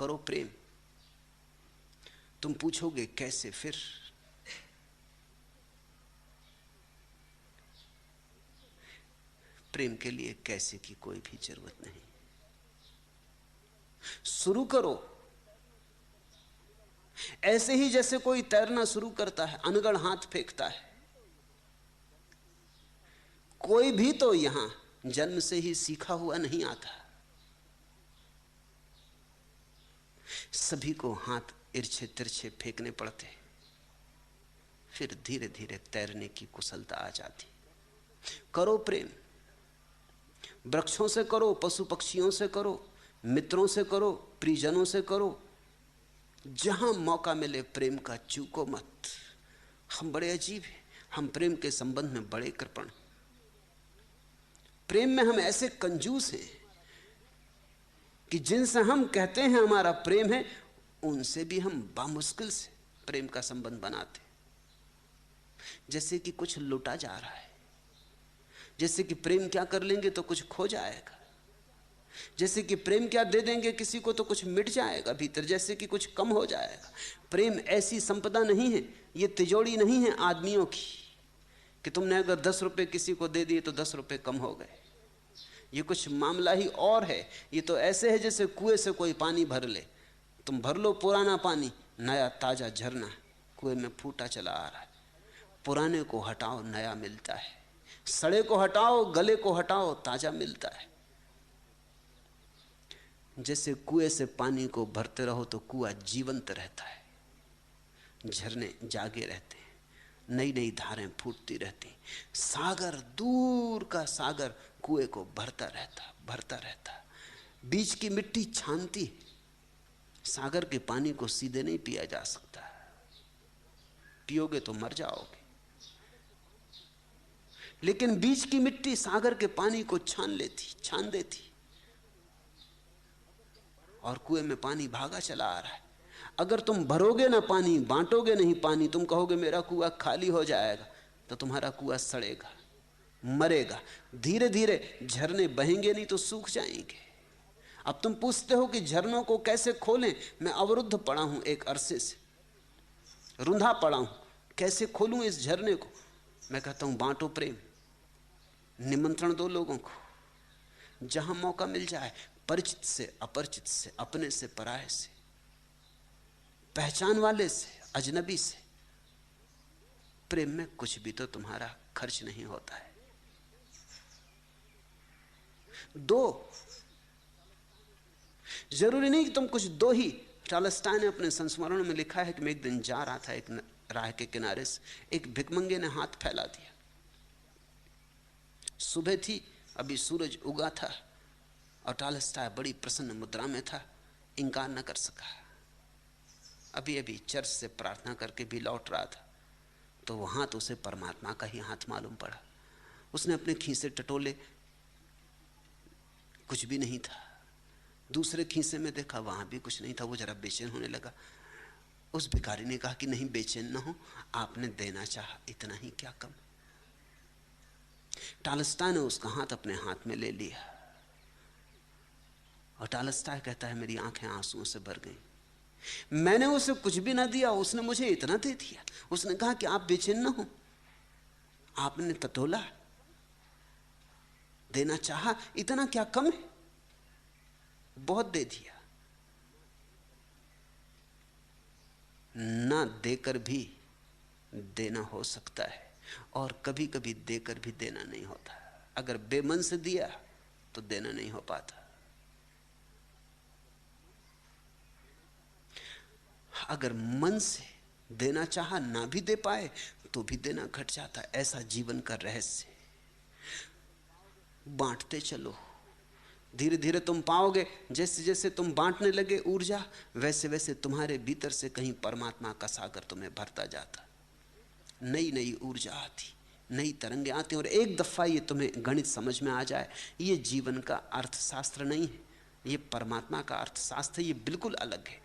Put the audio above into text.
करो प्रेम। तुम पूछोगे कैसे? फिर प्रेम के लिए कैसे की कोई भी जरूरत नहीं। शुरू करो ऐसे ही जैसे कोई तैरना शुरू करता है, अनगढ़ हाथ फेंकता है। कोई भी तो यहां जन्म से ही सीखा हुआ नहीं आता। सभी को हाथ इर्छे तिरछे फेंकने पड़ते, फिर धीरे धीरे तैरने की कुशलता आ जाती। करो प्रेम, वृक्षों से करो, पशु पक्षियों से करो, मित्रों से करो, प्रियजनों से करो। जहां मौका मिले प्रेम का चूको मत। हम बड़े अजीब हैं, हम प्रेम के संबंध में बड़े कृपण। प्रेम में हम ऐसे कंजूस हैं कि जिनसे हम कहते हैं हमारा प्रेम है, उनसे भी हम बामुश्किल से प्रेम का संबंध बनाते, जैसे कि कुछ लुटा जा रहा है, जैसे कि प्रेम क्या कर लेंगे तो कुछ खो जाएगा, जैसे कि प्रेम क्या दे देंगे किसी को तो कुछ मिट जाएगा भीतर, जैसे कि कुछ कम हो जाएगा। प्रेम ऐसी संपदा नहीं है, ये तिजोरी नहीं है आदमियों की कि तुमने अगर 10 रुपए किसी को दे दिए तो 10 रुपए कम हो गए। ये कुछ मामला ही और है। ये तो ऐसे है जैसे कुएं से कोई पानी भर ले, तुम भर लो पुराना पानी, नया ताजा झरना कुएं में फूटा चला आ रहा है। पुराने को हटाओ, नया मिलता है। सड़े को हटाओ, गले को हटाओ, ताजा मिलता है। जैसे कुएं से पानी को भरते रहो तो कुआं जीवंत रहता है, झरने जागे रहते हैं, नई नई धारें फूटती रहती। सागर, दूर का सागर कुएं को भरता रहता। बीच की मिट्टी छानती है, सागर के पानी को सीधे नहीं पिया जा सकता, पियोगे तो मर जाओगे। लेकिन बीच की मिट्टी सागर के पानी को छान देती, और कुएं में पानी भागा चला आ रहा है। अगर तुम भरोगे ना पानी, बांटोगे नहीं पानी, तुम कहोगे मेरा कुआं खाली हो जाएगा, तो तुम्हारा कुआं सड़ेगा, मरेगा। धीरे धीरे झरने बहेंगे नहीं तो सूख जाएंगे। अब तुम पूछते हो कि झरनों को कैसे खोलें। मैं अवरुद्ध पड़ा हूं, एक अरसे से रुंधा पड़ा हूं, कैसे खोलूं इस झरने को? मैं कहता हूं बांटो प्रेम, निमंत्रण दो लोगों को, जहां मौका मिल जाए, परिचित से अपरिचित से, अपने से पराये से, पहचान वाले से अजनबी से। प्रेम में कुछ भी तो तुम्हारा खर्च नहीं होता है। दो, जरूरी नहीं कि तुम कुछ दो ही। टॉलस्टॉय ने अपने संस्मरणों में लिखा है कि मैं एक दिन जा रहा था एक राह के किनारे से, एक भिखमंगे ने हाथ फैला दिया। सुबह थी, अभी सूरज उगा था, और टॉलस्टॉय बड़ी प्रसन्न मुद्रा में था, इंकार न कर सका। अभी अभी चर्च से प्रार्थना करके भी लौट रहा था, तो वो हाथ उसे परमात्मा का ही हाथ मालूम पड़ा। उसने अपने खीसे टटोले, कुछ भी नहीं था। दूसरे खीसे में देखा, वहां भी कुछ नहीं था। वो जरा बेचैन होने लगा। उस भिखारी ने कहा कि नहीं, बेचैन ना हो, आपने देना चाहा, इतना ही क्या कम। टॉलस्टॉय ने उसका हाथ अपने हाथ में ले लिया, और टॉलस्टॉय कहता है मेरी आंखें आंसुओं से भर गईं। मैंने उसे कुछ भी ना दिया, उसने मुझे इतना दे दिया। उसने कहा कि आप बेचैन ना हो, आपने टटोला, देना चाहा, इतना क्या कम है, बहुत दे दिया। ना देकर भी देना हो सकता है, और कभी कभी देकर भी देना नहीं होता। अगर बेमन से दिया तो देना नहीं हो पाता। अगर मन से देना चाहा, ना भी दे पाए तो भी देना घट जाता है। ऐसा जीवन का रहस्य। बांटते चलो, धीरे धीरे तुम पाओगे, जैसे जैसे तुम बांटने लगे ऊर्जा, वैसे वैसे तुम्हारे भीतर से कहीं परमात्मा का सागर तुम्हें भरता जाता। नई नई ऊर्जा आती, नई तरंगें आती। और एक दफा ये तुम्हें गणित समझ में आ जाए, ये जीवन का अर्थशास्त्र नहीं है, ये परमात्मा का अर्थशास्त्र, ये बिल्कुल अलग है।